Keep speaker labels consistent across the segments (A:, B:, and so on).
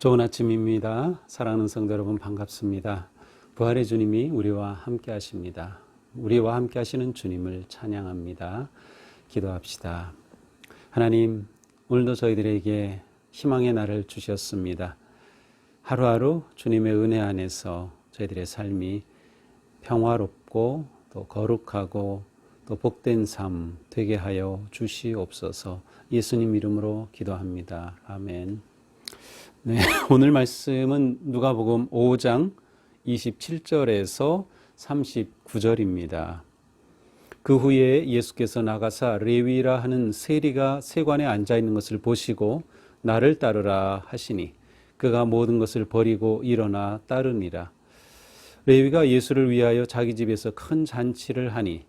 A: 좋은 아침입니다. 사랑하는 성도 여러분 반갑습니다. 부활의 주님이 우리와 함께 하십니다. 우리와 함께 하시는 주님을 찬양합니다. 기도합시다. 하나님, 오늘도 저희들에게 희망의 날을 주셨습니다. 하루하루 주님의 은혜 안에서 저희들의 삶이 평화롭고 또 거룩하고 또 복된 삶 되게 하여 주시옵소서. 예수님 이름으로 기도합니다. 아멘. 네, 오늘 말씀은 누가복음 5장 27절에서 39절입니다. 그 후에 예수께서 나가사 레위라 하는 세리가 세관에 앉아 있는 것을 보시고 나를 따르라 하시니 그가 모든 것을 버리고 일어나 따르니라. 레위가 예수를 위하여 자기 집에서 큰 잔치를 하니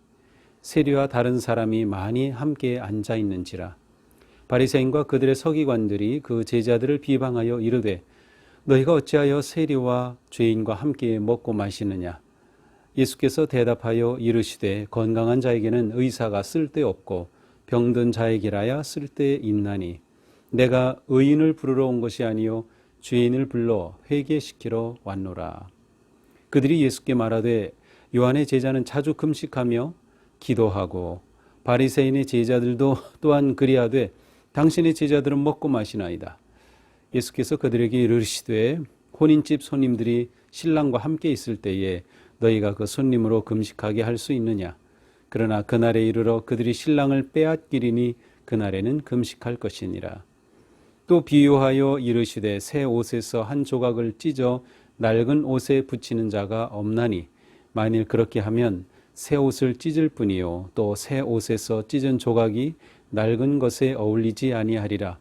A: 세리와 다른 사람이 많이 함께 앉아 있는지라. 바리새인과 그들의 서기관들이 그 제자들을 비방하여 이르되 너희가 어찌하여 세리와 죄인과 함께 먹고 마시느냐. 예수께서 대답하여 이르시되 건강한 자에게는 의사가 쓸데없고 병든 자에게라야 쓸데있나니 내가 의인을 부르러 온 것이 아니요 죄인을 불러 회개시키러 왔노라. 그들이 예수께 말하되 요한의 제자는 자주 금식하며 기도하고 바리새인의 제자들도 또한 그리하되 당신의 제자들은 먹고 마시나이다. 예수께서 그들에게 이르시되 혼인집 손님들이 신랑과 함께 있을 때에 너희가 그 손님으로 금식하게 할 수 있느냐. 그러나 그날에 이르러 그들이 신랑을 빼앗기리니 그날에는 금식할 것이니라. 또 비유하여 이르시되 새 옷에서 한 조각을 찢어 낡은 옷에 붙이는 자가 없나니 만일 그렇게 하면 새 옷을 찢을 뿐이요 또 새 옷에서 찢은 조각이 낡은 것에 어울리지 아니하리라.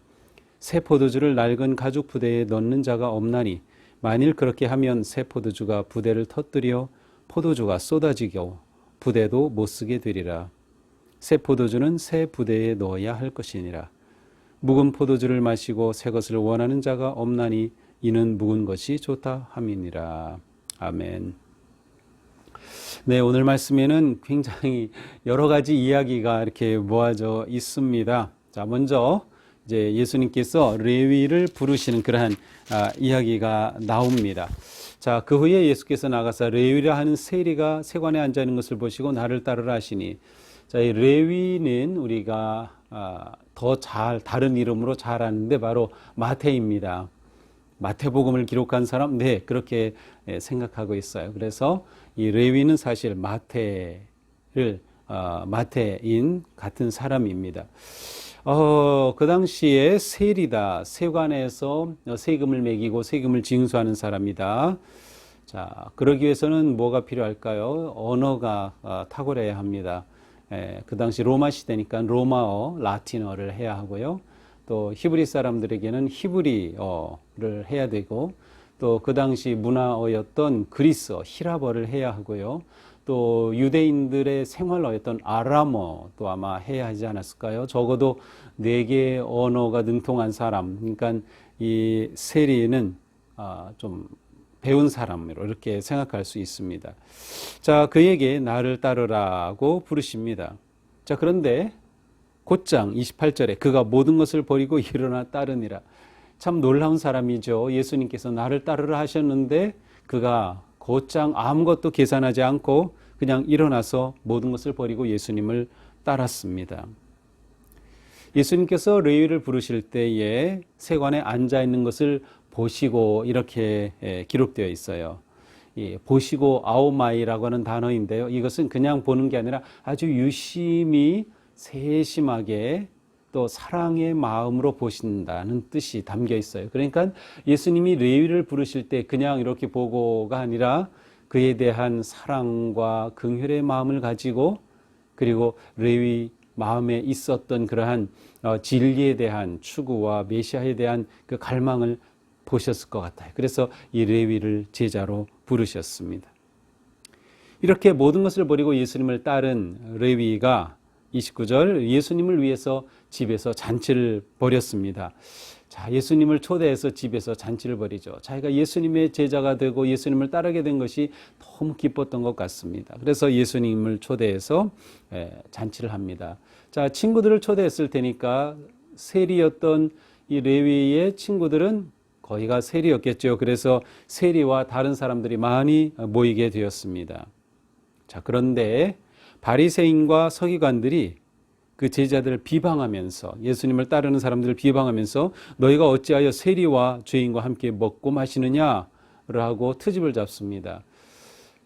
A: 새 포도주를 낡은 가죽 부대에 넣는 자가 없나니 만일 그렇게 하면 새 포도주가 부대를 터뜨려 포도주가 쏟아지고 부대도 못 쓰게 되리라. 새 포도주는 새 부대에 넣어야 할 것이니라. 묵은 포도주를 마시고 새 것을 원하는 자가 없나니 이는 묵은 것이 좋다 함이니라. 아멘. 네, 오늘 말씀에는 굉장히 여러 가지 이야기가 이렇게 모아져 있습니다. 자, 먼저 이제 예수님께서 레위를 부르시는 그러한 이야기가 나옵니다. 자, 그 후에 예수께서 나가서 레위라 하는 세리가 세관에 앉아 있는 것을 보시고 나를 따르라 하시니, 자, 이 레위는 우리가 더 잘 다른 이름으로 잘 아는데 바로 마태입니다. 마태복음을 기록한 사람, 네, 그렇게 생각하고 있어요. 그래서 이 레위는 사실 마태인 같은 사람입니다. 그 당시에 세리다, 세관에서 세금을 매기고 세금을 징수하는 사람이다. 자, 그러기 위해서는 뭐가 필요할까요? 언어가 탁월해야 합니다. 그 당시 로마 시대니까 로마어, 라틴어를 해야 하고요. 또 히브리 사람들에게는 히브리어를 해야 되고, 또 그 당시 문화어였던 그리스어, 히라버를 해야 하고요. 또 유대인들의 생활어였던 아람어도 아마 해야 하지 않았을까요? 적어도 4개의 언어가 능통한 사람, 그러니까 이 세리는 좀 배운 사람으로 이렇게 생각할 수 있습니다. 자, 그에게 나를 따르라고 부르십니다. 자, 그런데 곧장 28절에 그가 모든 것을 버리고 일어나 따르니라. 참 놀라운 사람이죠. 예수님께서 나를 따르라 하셨는데 그가 곧장 아무것도 계산하지 않고 그냥 일어나서 모든 것을 버리고 예수님을 따랐습니다. 예수님께서 레위를 부르실 때에 세관에 앉아 있는 것을 보시고 이렇게 기록되어 있어요. 보시고 아오마이라고 하는 단어인데요. 이것은 그냥 보는 게 아니라 아주 유심히 세심하게 또 사랑의 마음으로 보신다는 뜻이 담겨 있어요. 그러니까 예수님이 레위를 부르실 때 그냥 이렇게 보고가 아니라 그에 대한 사랑과 긍휼의 마음을 가지고, 그리고 레위 마음에 있었던 그러한 진리에 대한 추구와 메시아에 대한 그 갈망을 보셨을 것 같아요. 그래서 이 레위를 제자로 부르셨습니다. 이렇게 모든 것을 버리고 예수님을 따른 레위가 29절 예수님을 위해서 집에서 잔치를 벌였습니다. 자, 예수님을 초대해서 집에서 잔치를 벌이죠. 자기가 예수님의 제자가 되고 예수님을 따르게 된 것이 너무 기뻤던 것 같습니다. 그래서 예수님을 초대해서 잔치를 합니다. 자, 친구들을 초대했을 테니까 세리였던 이 레위의 친구들은 거기가 세리였겠죠. 그래서 세리와 다른 사람들이 많이 모이게 되었습니다. 자, 그런데 바리새인과 서기관들이 그 제자들을 비방하면서, 예수님을 따르는 사람들을 비방하면서 너희가 어찌하여 세리와 죄인과 함께 먹고 마시느냐라고 트집을 잡습니다.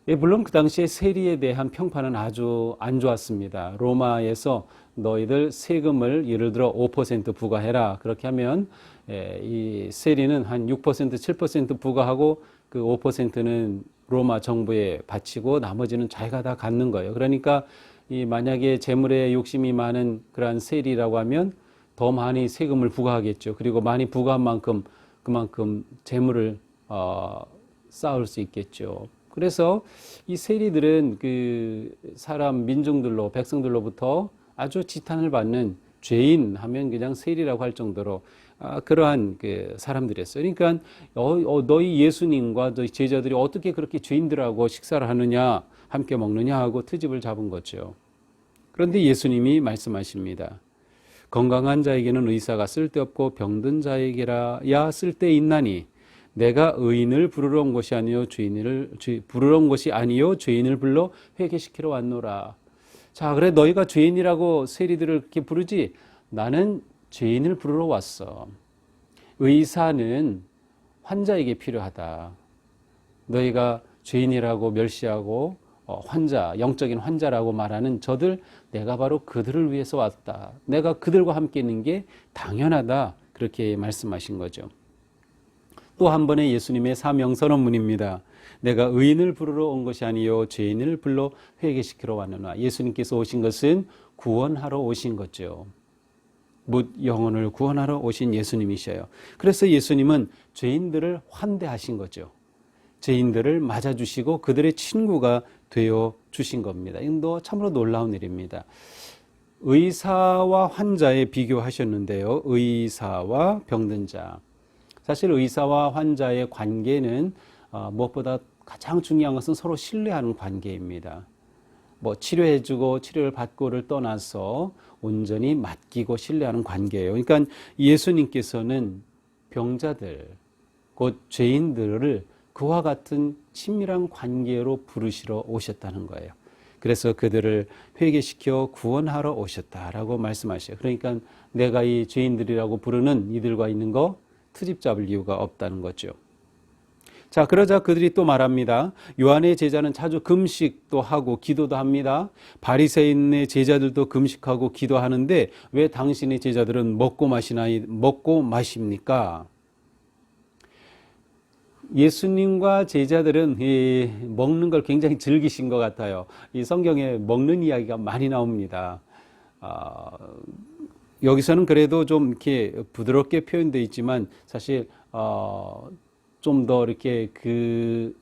A: 예, 물론 그 당시에 세리에 대한 평판은 아주 안 좋았습니다. 로마에서 너희들 세금을 예를 들어 5% 부과해라. 그렇게 하면 이 세리는 한 6%, 7% 부과하고 그 5%는 로마 정부에 바치고 나머지는 자기가 다 갖는 거예요. 그러니까 이 만약에 재물에 욕심이 많은 그러한 세리라고 하면 더 많이 세금을 부과하겠죠. 그리고 많이 부과한 만큼 그만큼 재물을 쌓을 수 있겠죠. 그래서 이 세리들은 그 사람 민중들로 백성들로부터 아주 지탄을 받는, 죄인 하면 그냥 세리라고 할 정도로 그러한 그 사람들이었어요. 그러니까 너희 예수님과 너희 제자들이 어떻게 그렇게 죄인들하고 식사를 하느냐, 함께 먹느냐 하고 트집을 잡은 거죠. 그런데 예수님이 말씀하십니다. 건강한 자에게는 의사가 쓸데없고 병든 자에게라야 쓸데있나니 내가 의인을 부르러 온 것이 아니요 죄인을 불러 회개시키러 왔노라. 자, 그래 너희가 죄인이라고 세리들을 그렇게 부르지, 나는 죄인을 부르러 왔어. 의사는 환자에게 필요하다. 너희가 죄인이라고 멸시하고 환자, 영적인 환자라고 말하는 저들, 내가 바로 그들을 위해서 왔다. 내가 그들과 함께 있는 게 당연하다. 그렇게 말씀하신 거죠. 또 한 번의 예수님의 사명 선언문입니다. 내가 의인을 부르러 온 것이 아니요 죄인을 불러 회개시키러 왔노라. 예수님께서 오신 것은 구원하러 오신 거죠. 묻 영혼을 구원하러 오신 예수님이셔요. 그래서 예수님은 죄인들을 환대하신 거죠. 죄인들을 맞아주시고 그들의 친구가 되어 주신 겁니다. 이건 참으로 놀라운 일입니다. 의사와 환자에 비교하셨는데요. 의사와 병든 자. 사실 의사와 환자의 관계는 무엇보다 가장 중요한 것은 서로 신뢰하는 관계입니다. 뭐 치료해주고 치료를 받고를 떠나서 온전히 맡기고 신뢰하는 관계예요. 그러니까 예수님께서는 병자들, 곧 죄인들을 그와 같은 친밀한 관계로 부르시러 오셨다는 거예요. 그래서 그들을 회개시켜 구원하러 오셨다라고 말씀하셔요. 그러니까 내가 이 죄인들이라고 부르는 이들과 있는 거 트집 잡을 이유가 없다는 거죠. 자, 그러자 그들이 또 말합니다. 요한의 제자는 자주 금식도 하고 기도도 합니다. 바리새인의 제자들도 금식하고 기도하는데 왜 당신의 제자들은 먹고 마십니까? 예수님과 제자들은 먹는 걸 굉장히 즐기신 것 같아요. 이 성경에 먹는 이야기가 많이 나옵니다. 여기서는 그래도 좀 이렇게 부드럽게 표현되어 있지만 사실 좀 더 이렇게 그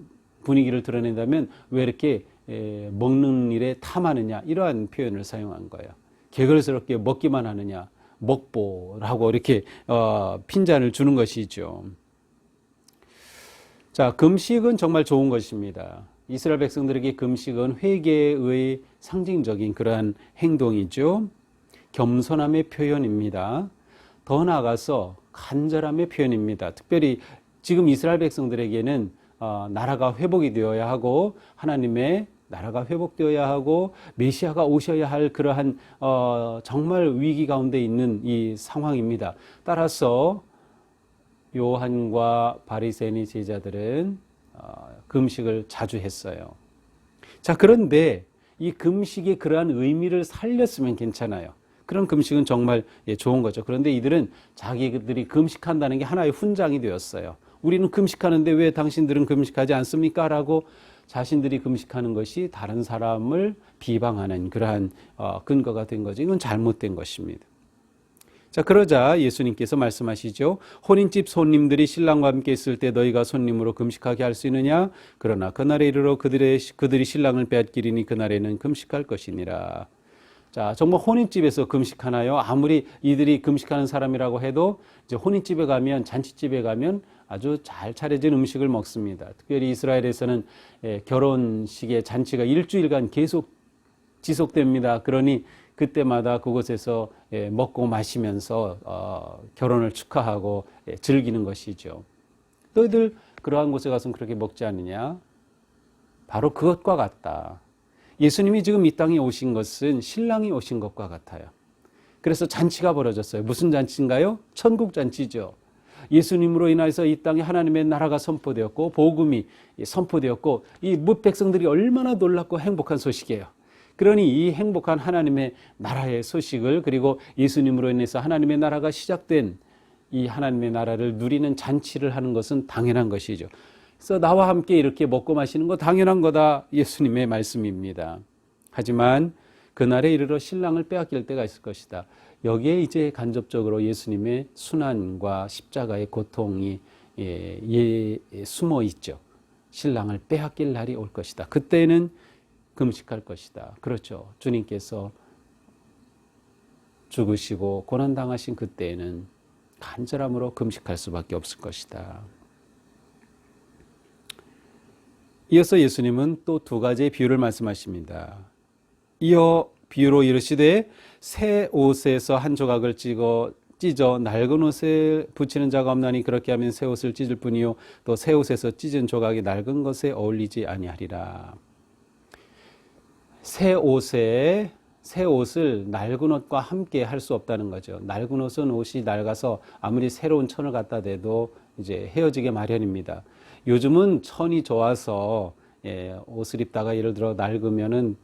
A: 분위기를 드러낸다면 왜 이렇게 먹는 일에 탐하느냐 이러한 표현을 사용한 거예요. 개걸스럽게 먹기만 하느냐, 먹보라고 이렇게 핀잔을 주는 것이죠. 자, 금식은 정말 좋은 것입니다. 이스라엘 백성들에게 금식은 회개의 상징적인 그러한 행동이죠. 겸손함의 표현입니다. 더 나아가서 간절함의 표현입니다. 특별히 지금 이스라엘 백성들에게는 나라가 회복이 되어야 하고 하나님의 나라가 회복되어야 하고 메시아가 오셔야 할 그러한 정말 위기 가운데 있는 이 상황입니다. 따라서 요한과 바리새인의 제자들은 금식을 자주 했어요. 자, 그런데 이 금식의 그러한 의미를 살렸으면 괜찮아요. 그런 금식은 정말 좋은 거죠. 그런데 이들은 자기들이 금식한다는 게 하나의 훈장이 되었어요. 우리는 금식하는데 왜 당신들은 금식하지 않습니까? 라고 자신들이 금식하는 것이 다른 사람을 비방하는 그러한 근거가 된 거죠. 이건 잘못된 것입니다. 자, 그러자 예수님께서 말씀하시죠. 혼인집 손님들이 신랑과 함께 있을 때 너희가 손님으로 금식하게 할 수 있느냐? 그러나 그날에 이르러 그들이 신랑을 빼앗기리니 그날에는 금식할 것이니라. 자, 정말 혼인집에서 금식하나요? 아무리 이들이 금식하는 사람이라고 해도 이제 혼인집에 가면, 잔치집에 가면 아주 잘 차려진 음식을 먹습니다. 특별히 이스라엘에서는 결혼식의 잔치가 일주일간 계속 지속됩니다. 그러니 그때마다 그곳에서 먹고 마시면서 결혼을 축하하고 즐기는 것이죠. 너희들 그러한 곳에 가서는 그렇게 먹지 않느냐? 바로 그것과 같다. 예수님이 지금 이 땅에 오신 것은 신랑이 오신 것과 같아요. 그래서 잔치가 벌어졌어요. 무슨 잔치인가요? 천국 잔치죠. 예수님으로 인해서 이 땅에 하나님의 나라가 선포되었고 복음이 선포되었고 이 백성들이 얼마나 놀랍고 행복한 소식이에요. 그러니 이 행복한 하나님의 나라의 소식을 그리고 예수님으로 인해서 하나님의 나라가 시작된 이 하나님의 나라를 누리는 잔치를 하는 것은 당연한 것이죠. 그래서 나와 함께 이렇게 먹고 마시는 거 당연한 거다. 예수님의 말씀입니다. 하지만 그날에 이르러 신랑을 빼앗길 때가 있을 것이다. 여기에 이제 간접적으로 예수님의 순환과 십자가의 고통이 숨어 있죠. 신랑을 빼앗길 날이 올 것이다. 그때는 금식할 것이다. 그렇죠. 주님께서 죽으시고 고난당하신 그때에는 간절함으로 금식할 수밖에 없을 것이다. 이어서 예수님은 또 두 가지의 비유를 말씀하십니다. 이어 비유로 이르시되 새 옷에서 한 조각을 찢어 낡은 옷에 붙이는 자가 없나니 그렇게 하면 새 옷을 찢을 뿐이요 또 새 옷에서 찢은 조각이 낡은 것에 어울리지 아니하리라. 새 옷을 낡은 옷과 함께 할 수 없다는 거죠. 낡은 옷은 옷이 낡아서 아무리 새로운 천을 갖다 대도 이제 헤어지게 마련입니다. 요즘은 천이 좋아서 옷을 입다가 예를 들어 낡으면은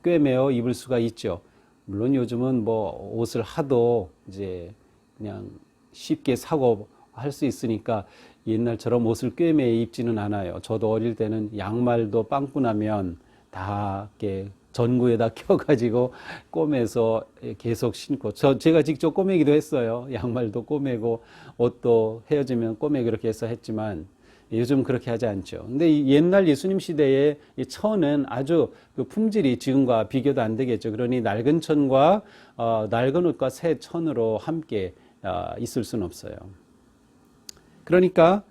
A: 꿰매어 입을 수가 있죠. 물론 요즘은 뭐 옷을 하도 이제 그냥 쉽게 사고 할 수 있으니까 옛날처럼 옷을 꿰매 입지는 않아요. 저도 어릴 때는 양말도 빵꾸 나면 다 이렇게 전구에다 껴가지고 꼬매서 계속 신고 제가 직접 꼬매기도 했어요. 양말도 꼬매고 옷도 헤어지면 꼬매기 이렇게 해서 했지만 요즘 그렇게 하지 않죠. 근데 이 옛날 예수님 시대의 이 천은 아주 그 품질이 지금과 비교도 안 되겠죠. 그러니 낡은 천과 낡은 옷과 새 천으로 함께 있을 수는 없어요. 그러니까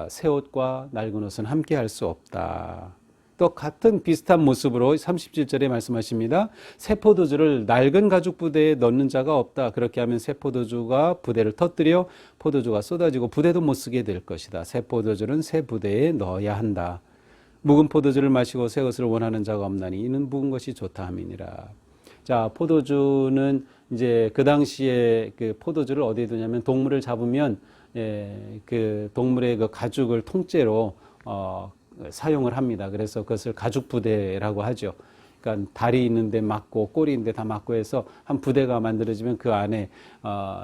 A: 새 옷과 낡은 옷은 함께 할 수 없다. 또 같은 비슷한 모습으로 37절에 말씀하십니다. 새 포도주를 낡은 가죽 부대에 넣는 자가 없다. 그렇게 하면 새 포도주가 부대를 터뜨려 포도주가 쏟아지고 부대도 못 쓰게 될 것이다. 새 포도주는 새 부대에 넣어야 한다. 묵은 포도주를 마시고 새 것을 원하는 자가 없나니 이는 묵은 것이 좋다 함이니라. 자, 포도주는 이제 그 당시에 그 포도주를 어디에 두냐면 동물을 잡으면 그 동물의 그 가죽을 통째로 사용을 합니다. 그래서 그것을 가죽 부대라고 하죠. 그러니까 다리 있는데 맞고 꼬리 있는데 다 맞고 해서 한 부대가 만들어지면 그 안에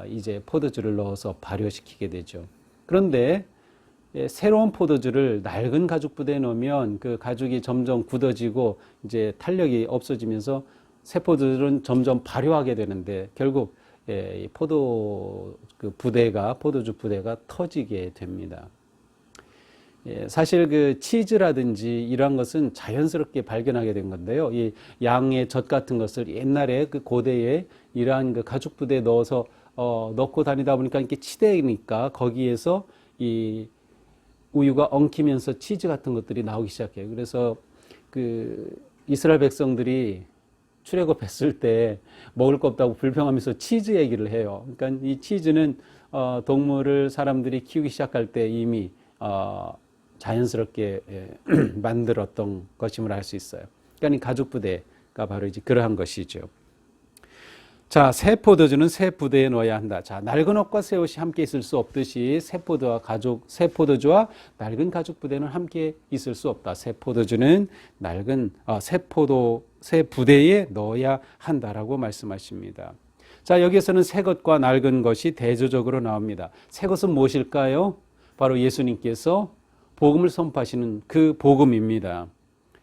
A: 이제 포도주를 넣어서 발효시키게 되죠. 그런데 새로운 포도주를 낡은 가죽 부대에 넣으면 그 가죽이 점점 굳어지고 이제 탄력이 없어지면서 새 포도주는 점점 발효하게 되는데 결국 포도주 부대가 터지게 됩니다. 사실 그 치즈라든지 이러한 것은 자연스럽게 발견하게 된 건데요. 이 양의 젖 같은 것을 옛날에 그 고대에 이러한 그 가죽 부대에 넣어서 넣고 다니다 보니까 이렇게 치대니까 거기에서 이 우유가 엉키면서 치즈 같은 것들이 나오기 시작해요. 그래서 그 이스라엘 백성들이 출애굽했을 때 먹을 거 없다고 불평하면서 치즈 얘기를 해요. 그러니까 이 치즈는 동물을 사람들이 키우기 시작할 때 이미 자연스럽게 만들었던 것임을 알 수 있어요. 그러니까 이 가죽 부대가 바로 이제 그러한 것이죠. 자, 새 포도주는 새 부대에 넣어야 한다. 자, 낡은 옷과 새 옷이 함께 있을 수 없듯이 새 포도주와 낡은 가죽 부대는 함께 있을 수 없다. 새 포도주는 새 부대에 넣어야 한다라고 말씀하십니다. 자, 여기에서는 새 것과 낡은 것이 대조적으로 나옵니다. 새 것은 무엇일까요? 바로 예수님께서 복음을 선포하시는 그 복음입니다.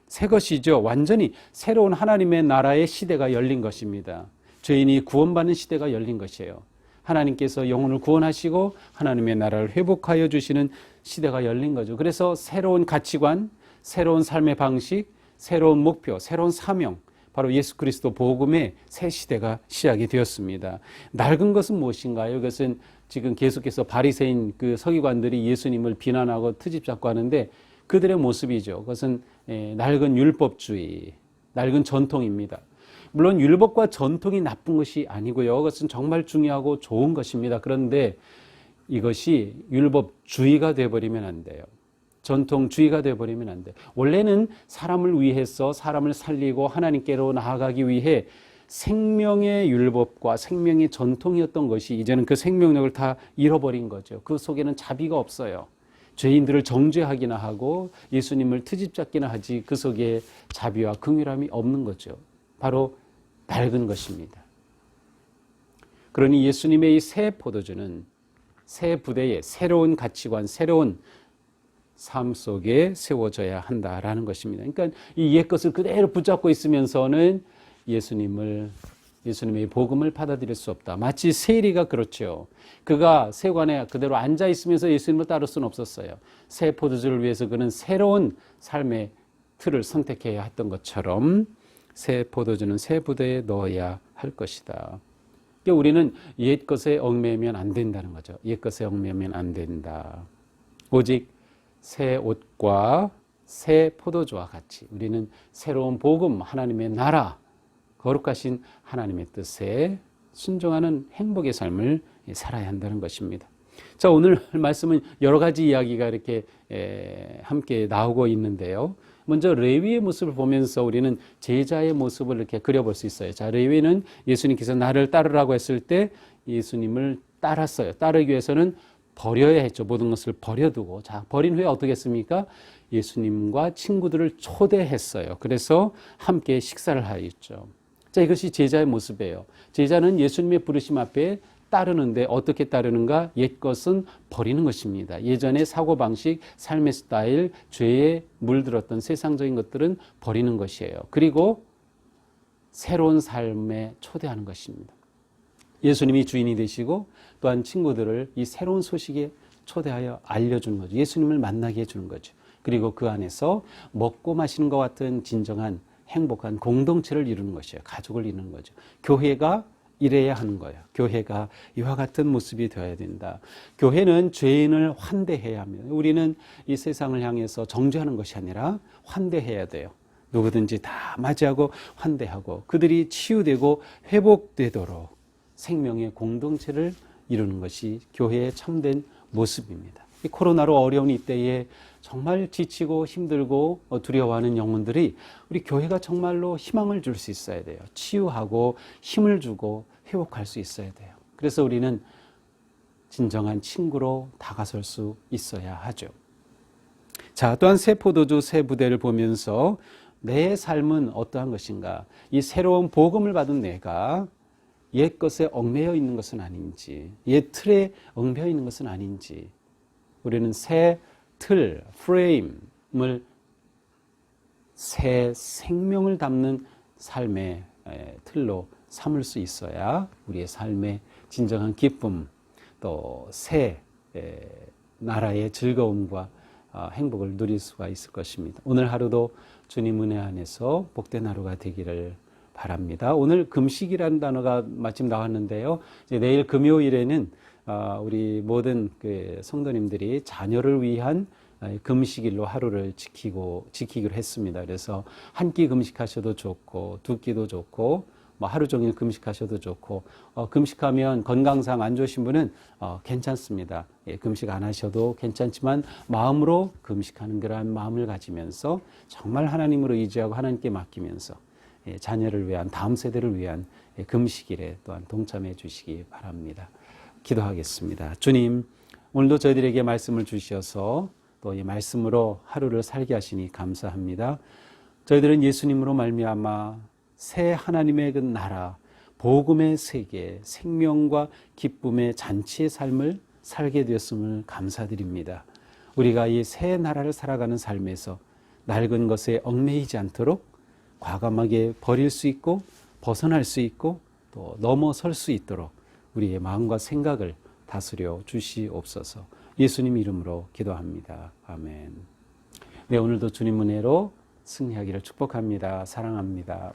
A: 새 것이죠. 완전히 새로운 하나님의 나라의 시대가 열린 것입니다. 죄인이 구원받는 시대가 열린 것이에요. 하나님께서 영혼을 구원하시고 하나님의 나라를 회복하여 주시는 시대가 열린 거죠. 그래서 새로운 가치관, 새로운 삶의 방식, 새로운 목표, 새로운 사명, 바로 예수 그리스도 복음의 새 시대가 시작이 되었습니다. 낡은 것은 무엇인가요? 그것은 지금 계속해서 바리새인 그 서기관들이 예수님을 비난하고 트집잡고 하는데 그들의 모습이죠. 그것은 낡은 율법주의, 낡은 전통입니다. 물론 율법과 전통이 나쁜 것이 아니고요. 그것은 정말 중요하고 좋은 것입니다. 그런데 이것이 율법주의가 되어버리면 안 돼요. 전통주의가 되어버리면 안 돼요. 원래는 사람을 위해서 사람을 살리고 하나님께로 나아가기 위해 생명의 율법과 생명의 전통이었던 것이 이제는 그 생명력을 다 잃어버린 거죠. 그 속에는 자비가 없어요. 죄인들을 정죄하기나 하고 예수님을 트집잡기나 하지 그 속에 자비와 긍휼함이 없는 거죠. 바로 낡은 것입니다. 그러니 예수님의 이 새 포도주는 새 부대에 새로운 가치관, 새로운 삶 속에 세워져야 한다라는 것입니다. 그러니까 이 옛 것을 그대로 붙잡고 있으면서는 예수님의 복음을 받아들일 수 없다. 마치 세리가 그렇죠. 그가 세관에 그대로 앉아 있으면서 예수님을 따를 수는 없었어요. 새 포도주를 위해서 그는 새로운 삶의 틀을 선택해야 했던 것처럼 새 포도주는 새 부대에 넣어야 할 것이다. 그러니까 우리는 옛 것에 얽매이면 안 된다는 거죠. 옛 것에 얽매이면 안 된다. 오직 새 옷과 새 포도주와 같이 우리는 새로운 복음, 하나님의 나라, 거룩하신 하나님의 뜻에 순종하는 행복의 삶을 살아야 한다는 것입니다. 자, 오늘 말씀은 여러 가지 이야기가 이렇게 함께 나오고 있는데요. 먼저 레위의 모습을 보면서 우리는 제자의 모습을 이렇게 그려볼 수 있어요. 자, 레위는 예수님께서 나를 따르라고 했을 때 예수님을 따랐어요. 따르기 위해서는 버려야 했죠. 모든 것을 버려두고. 자, 버린 후에 어떻게 했습니까? 예수님과 친구들을 초대했어요. 그래서 함께 식사를 하였죠. 자, 이것이 제자의 모습이에요. 제자는 예수님의 부르심 앞에 따르는데 어떻게 따르는가? 옛것은 버리는 것입니다. 예전의 사고방식, 삶의 스타일, 죄에 물들었던 세상적인 것들은 버리는 것이에요. 그리고 새로운 삶에 초대하는 것입니다. 예수님이 주인이 되시고 또한 친구들을 이 새로운 소식에 초대하여 알려주는 거죠. 예수님을 만나게 해주는 거죠. 그리고 그 안에서 먹고 마시는 것 같은 진정한 행복한 공동체를 이루는 것이에요. 가족을 이루는 거죠. 교회가 이래야 하는 거예요. 교회가 이와 같은 모습이 되어야 된다. 교회는 죄인을 환대해야 합니다. 우리는 이 세상을 향해서 정죄하는 것이 아니라 환대해야 돼요. 누구든지 다 맞이하고 환대하고 그들이 치유되고 회복되도록 생명의 공동체를 이루는 것이 교회의 참된 모습입니다. 이 코로나로 어려운 이때에 정말 지치고 힘들고 두려워하는 영혼들이 우리 교회가 정말로 희망을 줄 수 있어야 돼요. 치유하고 힘을 주고 회복할 수 있어야 돼요. 그래서 우리는 진정한 친구로 다가설 수 있어야 하죠. 자, 또한 새 포도주 새 부대를 보면서 내 삶은 어떠한 것인가? 이 새로운 복음을 받은 내가 옛 것에 얽매여 있는 것은 아닌지, 옛 틀에 얽매여 있는 것은 아닌지, 우리는 새 틀, 프레임을 새 생명을 담는 삶의 틀로 삼을 수 있어야 우리의 삶의 진정한 기쁨, 또 새 나라의 즐거움과 행복을 누릴 수가 있을 것입니다. 오늘 하루도 주님 은혜 안에서 복된 하루가 되기를 바랍니다. 오늘 금식이라는 단어가 마침 나왔는데요. 이제 내일 금요일에는 우리 모든 그 성도님들이 자녀를 위한 금식일로 하루를 지키기로 했습니다. 그래서 한 끼 금식하셔도 좋고 두 끼도 좋고 뭐 하루 종일 금식하셔도 좋고 금식하면 건강상 안 좋으신 분은 괜찮습니다. 예, 금식 안 하셔도 괜찮지만 마음으로 금식하는 그러한 마음을 가지면서 정말 하나님으로 의지하고 하나님께 맡기면서 자녀를 위한 다음 세대를 위한 금식일에 또한 동참해 주시기 바랍니다. 기도하겠습니다. 주님, 오늘도 저희들에게 말씀을 주셔서 또 이 말씀으로 하루를 살게 하시니 감사합니다. 저희들은 예수님으로 말미암아 새 하나님의 그 나라, 복음의 세계, 생명과 기쁨의 잔치의 삶을 살게 되었음을 감사드립니다. 우리가 이 새 나라를 살아가는 삶에서 낡은 것에 얽매이지 않도록 과감하게 버릴 수 있고 벗어날 수 있고 또 넘어설 수 있도록 우리의 마음과 생각을 다스려 주시옵소서. 예수님 이름으로 기도합니다. 아멘. 네, 오늘도 주님 은혜로 승리하기를 축복합니다. 사랑합니다.